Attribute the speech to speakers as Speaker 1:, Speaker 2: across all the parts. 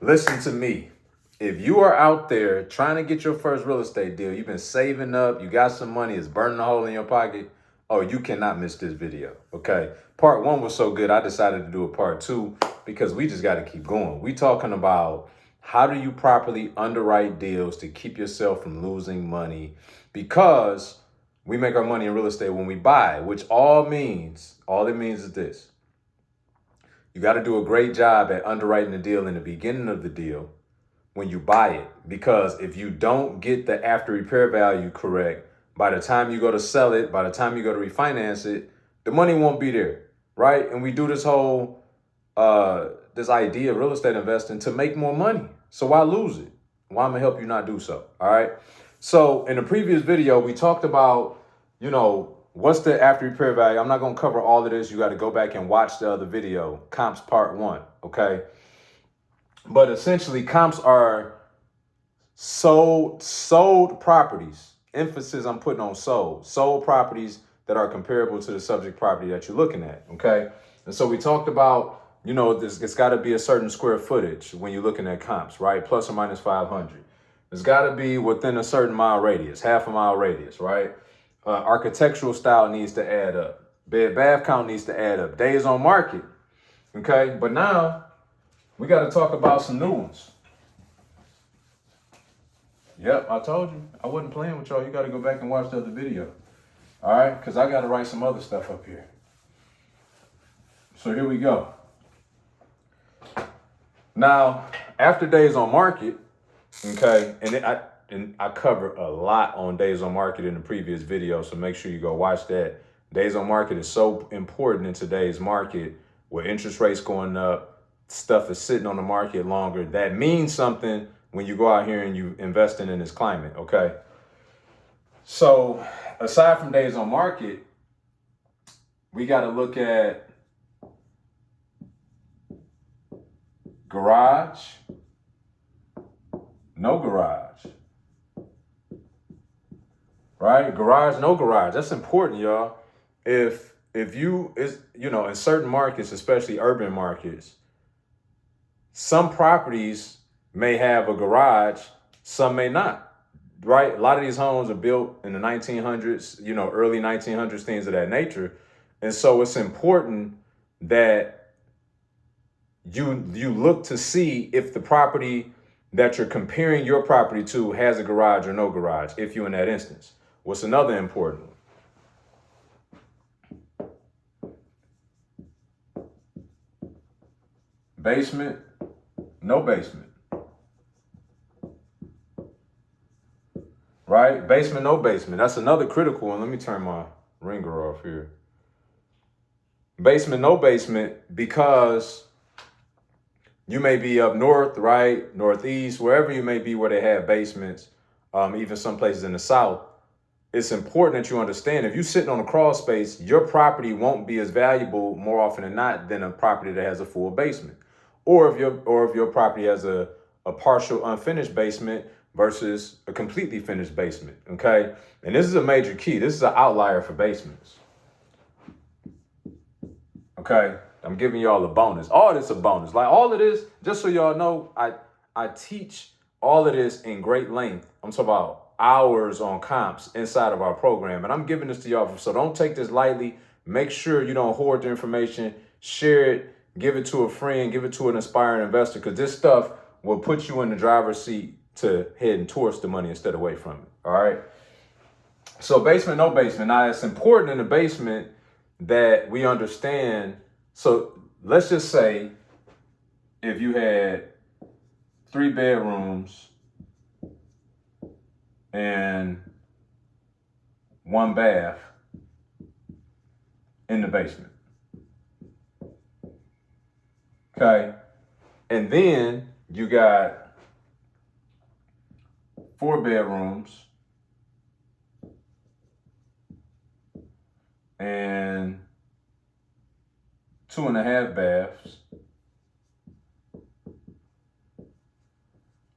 Speaker 1: Listen to me. If you are out there trying to get your first real estate deal, you've been saving up, you got some money, it's burning a hole in your pocket, oh, you cannot miss this video, okay? Part one was so good, I decided to do a part two because we just got to keep going. We talking about how do you properly underwrite deals to keep yourself from losing money, because we make our money in real estate when we buy, which all it means is this. You got to do a great job at underwriting the deal in the beginning of the deal when you buy it. Because if you don't get the after repair value correct, by the time you go to sell it, by the time you go to refinance it, the money won't be there, right? And we do this whole, this idea of real estate investing to make more money. So why lose it? Well, I'm gonna help you not do so, all right? So in the previous video, we talked about, what's the after repair value? I'm not going to cover all of this. You got to go back and watch the other video, comps part one, okay? But essentially, comps are sold properties. Emphasis I'm putting on sold properties that are comparable to the subject property that you're looking at, okay? And so we talked about, it's got to be a certain square footage when you're looking at comps, right? Plus or minus 500. It's got to be within a certain mile radius, half a mile radius, right? Architectural style needs to add up. Bed bath count needs to add up. Days on market. Okay, but now we got to talk about some new ones. Yep, I told you. I wasn't playing with y'all. You got to go back and watch the other video. All right, because I got to write some other stuff up here. So here we go. Now, after days on market, okay, and I covered a lot on days on market in the previous video, so make sure you go watch that. Days on market is so important in today's market where interest rates going up, stuff is sitting on the market longer. That means something when you go out here and you investing in this climate, okay? So aside from days on market, we got to look at garage, no garage. Right? Garage, no garage. That's important, y'all. If you in certain markets, especially urban markets, some properties may have a garage, some may not. Right? A lot of these homes are built in the 1900s, early 1900s, things of that nature. And so it's important that you look to see if the property that you're comparing your property to has a garage or no garage, if you're in that instance. What's another important one? Basement, no basement. Right? Basement, no basement. That's another critical one. Let me turn my ringer off here. Basement, no basement, because you may be up north, right? Northeast, wherever you may be where they have basements, even some places in the South. It's important that you understand if you're sitting on a crawl space, your property won't be as valuable more often than not than a property that has a full basement. Or if your property has a partial unfinished basement versus a completely finished basement, okay? And this is a major key. This is an outlier for basements. Okay? I'm giving y'all a bonus. All this a bonus. Like all of this, just so y'all know, I teach all of this in great length. I'm talking about hours on comps inside of our program. And I'm giving this to y'all. So don't take this lightly. Make sure you don't hoard the information. Share it. Give it to a friend. Give it to an aspiring investor, because this stuff will put you in the driver's seat to heading towards the money instead of away from it. All right. So basement, no basement. Now it's important in the basement that we understand. So let's just say if you had 3 bedrooms and 1 bath in the basement. Okay. And then you got 4 bedrooms and 2.5 baths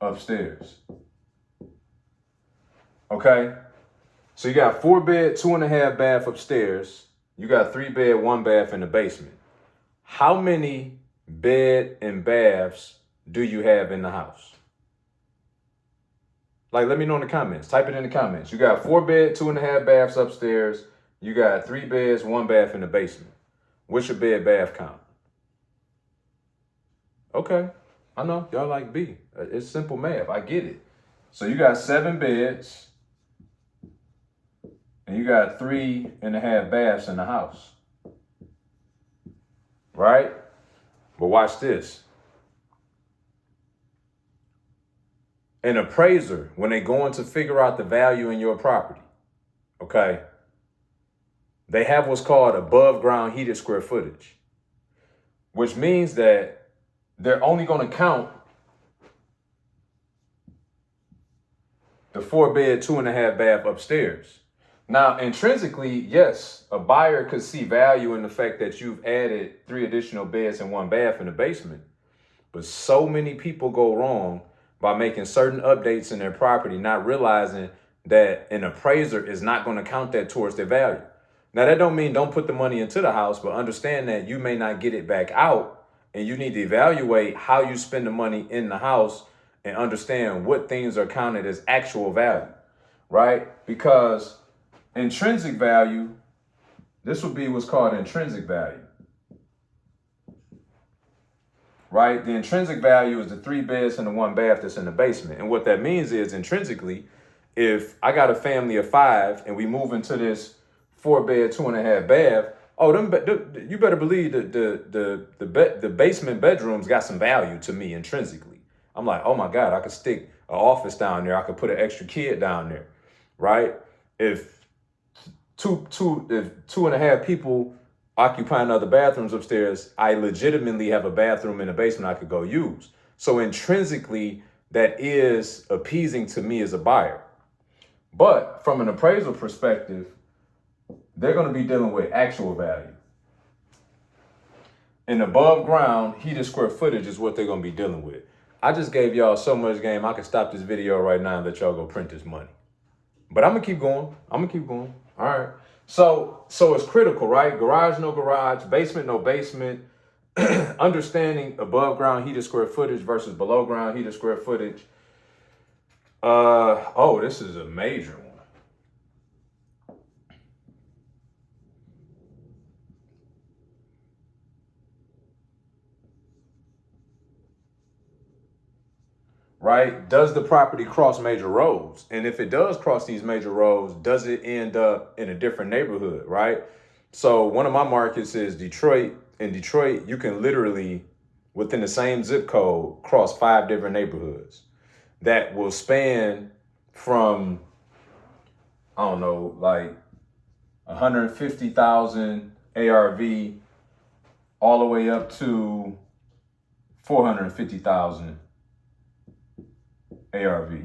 Speaker 1: upstairs. Okay, so you got 4 bed, 2.5 bath upstairs. You got 3 bed, 1 bath in the basement. How many bed and baths do you have in the house? Like, let me know in the comments. Type it in the comments. You got 4-bed, 2.5 baths upstairs. You got 3 beds, 1 bath in the basement. What's your bed bath count? Okay, I know y'all like B. It's simple math. I get it. So you got 7 beds, and you got 3.5 baths in the house, right? But watch this. An appraiser, when they going to figure out the value in your property, okay, they have what's called above ground heated square footage, which means that they're only going to count the 4-bed, 2.5 bath upstairs. Now, intrinsically, yes, a buyer could see value in the fact that you've added 3 additional beds and 1 bath in the basement. But so many people go wrong by making certain updates in their property, not realizing that an appraiser is not going to count that towards their value. Now, that don't mean don't put the money into the house, but understand that you may not get it back out, and you need to evaluate how you spend the money in the house and understand what things are counted as actual value, right? Because intrinsic value, this would be what's called intrinsic value, right? The intrinsic value is the 3 beds and the 1 bath that's in the basement. And what that means is intrinsically, if I got a family of 5 and we move into this 4-bed, 2.5 bath, you better believe the basement bedrooms got some value to me intrinsically. I'm like, oh my God, I could stick an office down there. I could put an extra kid down there, right? If 2.5 people occupying other bathrooms upstairs, I legitimately have a bathroom in the basement I could go use. So intrinsically, that is appeasing to me as a buyer. But from an appraisal perspective, they're going to be dealing with actual value. And above ground heated square footage is what they're going to be dealing with. I just gave y'all so much game, I could stop this video right now and let y'all go print this money. But I'm going to keep going. All right. So it's critical, right? Garage, no garage, basement, no basement. Understanding above ground heated square footage versus below ground heated square footage. This is a major one. Right? Does the property cross major roads? And if it does cross these major roads, does it end up in a different neighborhood, right? So one of my markets is Detroit. In Detroit, you can literally, within the same zip code, cross 5 different neighborhoods that will span from, I don't know, like 150,000 ARV all the way up to 450,000 ARV.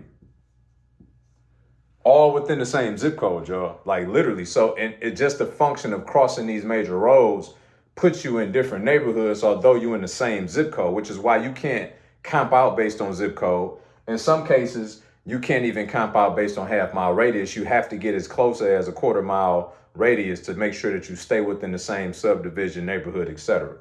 Speaker 1: All within the same zip code, y'all. Like literally. So, and it's just a function of crossing these major roads puts you in different neighborhoods, although you're in the same zip code, which is why you can't comp out based on zip code. In some cases, you can't even comp out based on half-mile radius. You have to get as close as a quarter-mile radius to make sure that you stay within the same subdivision, neighborhood, etc.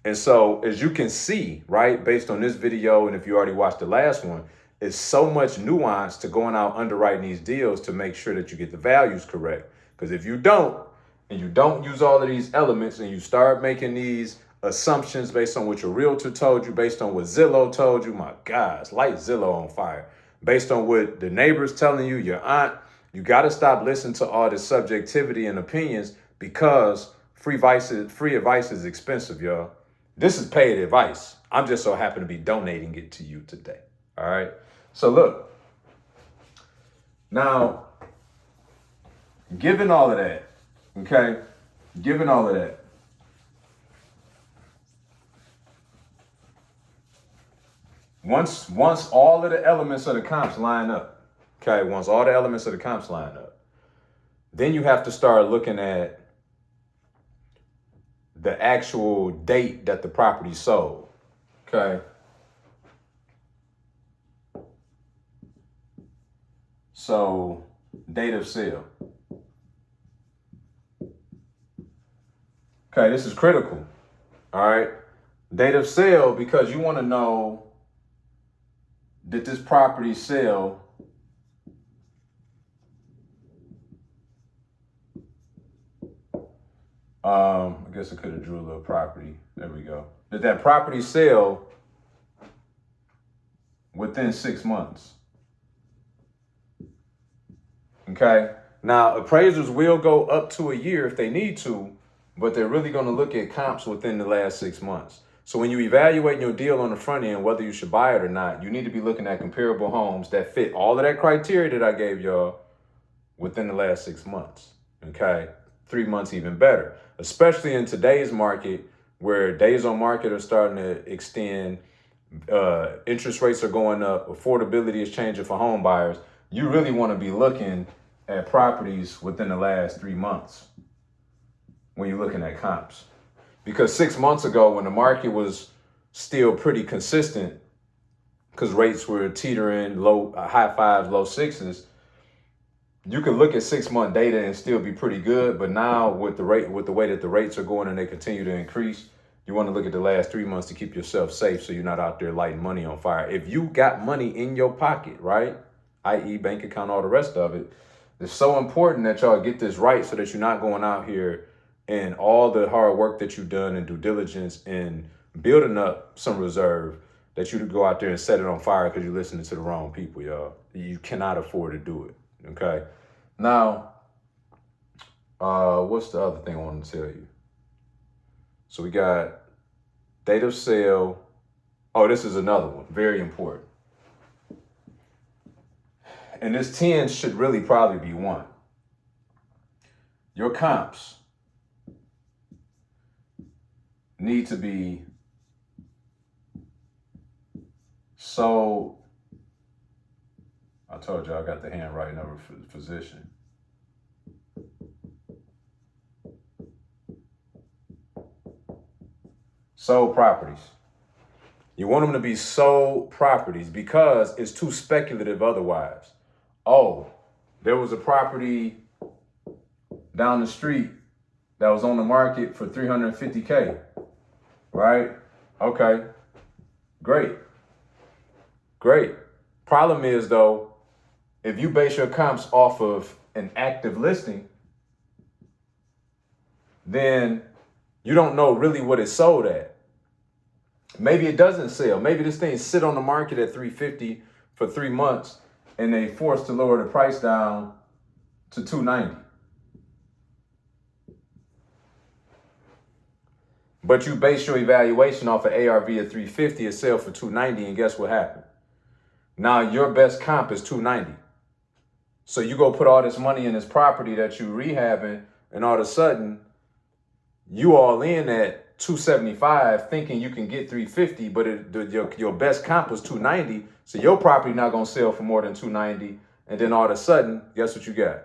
Speaker 1: And so, as you can see, right, based on this video, and if you already watched the last one, it's so much nuance to going out underwriting these deals to make sure that you get the values correct. Because if you don't, and you don't use all of these elements and you start making these assumptions based on what your realtor told you, based on what Zillow told you, my gosh, light Zillow on fire. Based on what the neighbor's telling you, your aunt, you got to stop listening to all this subjectivity and opinions because free advice is expensive, y'all. This is paid advice. I'm just so happy to be donating it to you today. All right. So look, now, given all of that, okay, once all of the elements of the comps line up, then you have to start looking at the actual date that the property sold, okay? So, date of sale. Okay, this is critical, all right? Date of sale, because you want to know did this property sell I guess I could have drew a little property. There we go. Did that property sell within 6 months? Okay. Now, appraisers will go up to a year if they need to, but they're really going to look at comps within the last 6 months. So when you evaluate your deal on the front end, whether you should buy it or not, you need to be looking at comparable homes that fit all of that criteria that I gave y'all within the last 6 months. Okay. 3 months even better, especially in today's market where days on market are starting to extend, interest rates are going up, affordability is changing for home buyers. You really want to be looking at properties within the last 3 months when you're looking at comps. Because 6 months ago, when the market was still pretty consistent, because rates were teetering low, high fives, low sixes, you can look at 6 month data and still be pretty good. But now with the way that the rates are going and they continue to increase, you want to look at the last 3 months to keep yourself safe so you're not out there lighting money on fire. If you got money in your pocket, right, i.e. bank account, all the rest of it, it's so important that y'all get this right so that you're not going out here and all the hard work that you've done and due diligence and building up some reserve that you to go out there and set it on fire because you're listening to the wrong people, y'all. You cannot afford to do it. Okay. Now, what's the other thing I want to tell you? So we got date of sale. Oh, this is another one. Very important. And this 10 should really probably be 1. Your comps need to be so, I told you I got the handwriting over physician. Sold properties. You want them to be sold properties because it's too speculative otherwise. Oh, there was a property down the street that was on the market for $350K, right? Okay, great. Problem is though, if you base your comps off of an active listing, then you don't know really what it's sold at. Maybe it doesn't sell. Maybe this thing sit on the market at $350 for 3 months and they forced to lower the price down to $290. But you base your evaluation off of ARV at $350, it sell for $290, and guess what happened? Now your best comp is $290. So you go put all this money in this property that you rehabbing, and all of a sudden you all in at $275 thinking you can get $350, but your best comp was $290. So your property not gonna sell for more than $290. And then all of a sudden, guess what you got?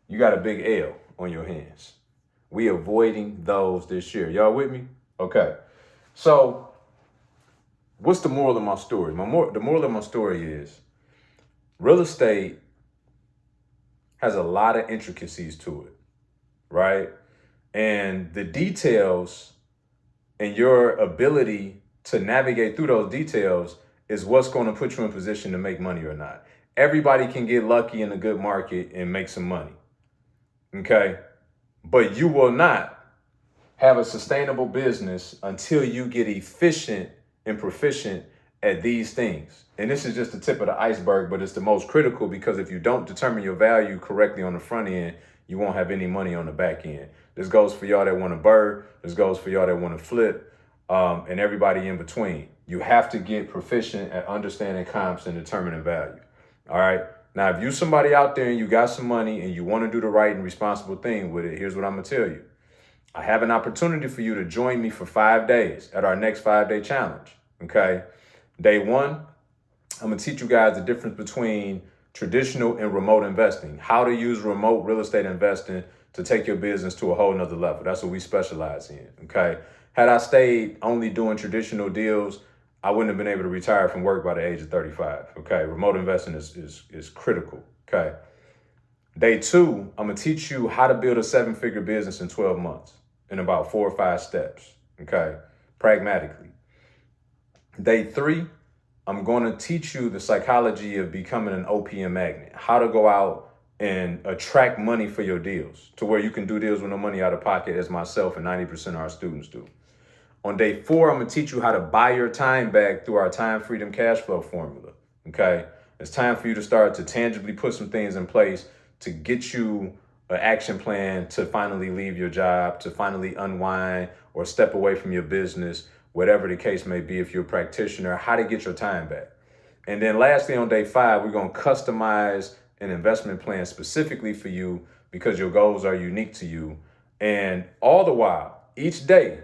Speaker 1: You got a big L on your hands. We avoiding those this year. Y'all with me? Okay. So what's the moral of my story? The moral of my story is real estate has a lot of intricacies to it, right? And the details and your ability to navigate through those details is what's going to put you in position to make money or not. Everybody can get lucky in a good market and make some money, okay? But you will not have a sustainable business until you get efficient and proficient at these things. And this is just the tip of the iceberg, but it's the most critical because if you don't determine your value correctly on the front end, you won't have any money on the back end. This goes for y'all that want to burn. This goes for y'all that want to flip, and everybody in between. You have to get proficient at understanding comps and determining value. All right. Now, if you somebody out there and you got some money and you want to do the right and responsible thing with it, here's what I'm going to tell you. I have an opportunity for you to join me for 5 days at our next 5-day challenge. Okay. Day 1, I'm going to teach you guys the difference between traditional and remote investing, how to use remote real estate investing to take your business to a whole nother level. That's what we specialize in. Okay. Had I stayed only doing traditional deals, I wouldn't have been able to retire from work by the age of 35. Okay. Remote investing is critical. Okay. Day 2, I'm going to teach you how to build a 7-figure business in 12 months in about 4 or 5 steps. okay, pragmatically. Day 3, I'm going to teach you the psychology of becoming an OPM magnet, how to go out and attract money for your deals to where you can do deals with no money out of pocket, as myself and 90% of our students do. On day 4, I'm going to teach you how to buy your time back through our time freedom cash flow formula. Okay. It's time for you to start to tangibly put some things in place to get you an action plan to finally leave your job, to finally unwind or step away from your business, whatever the case may be. If you're a practitioner, how to get your time back. And then lastly, on day 5, we're going to customize an investment plan specifically for you because your goals are unique to you. And all the while, each day,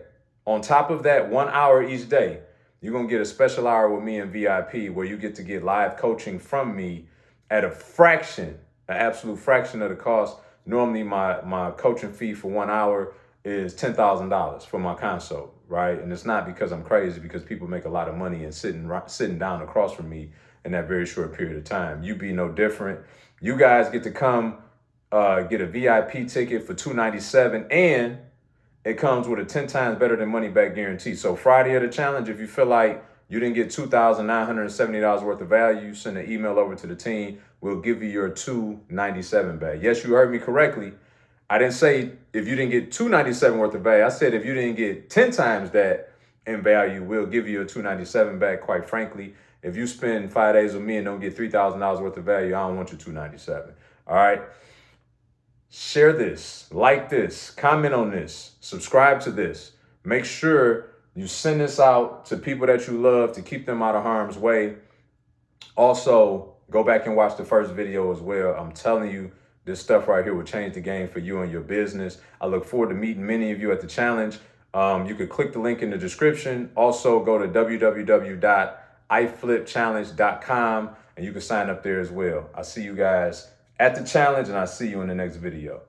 Speaker 1: on top of that 1 hour each day, you're going to get a special hour with me in VIP where you get to get live coaching from me at a fraction, an absolute fraction of the cost. Normally, my coaching fee for 1 hour is $10,000 for my consult, right? And it's not because I'm crazy, because people make a lot of money and sitting down across from me in that very short period of time. You be no different. You guys get to come get a VIP ticket for $297, and it comes with a 10 times better than money back guarantee. So Friday of the challenge, if you feel like you didn't get $2,970 worth of value, send an email over to the team. We'll give you your $297 back. Yes, you heard me correctly. I didn't say if you didn't get $297 worth of value. I said if you didn't get 10 times that in value, we'll give you a $297 back. Quite frankly, if you spend 5 days with me and don't get $3,000 worth of value, I don't want your $297. All right. Share this, like this, comment on this, subscribe to this. Make sure you send this out to people that you love to keep them out of harm's way. Also, go back and watch the first video as well. I'm telling you, this stuff right here will change the game for you and your business. I look forward to meeting many of you at the challenge. You could click the link in the description. Also, go to www.iflipchallenge.com and you can sign up there as well. I'll see you guys at the challenge, and I'll see you in the next video.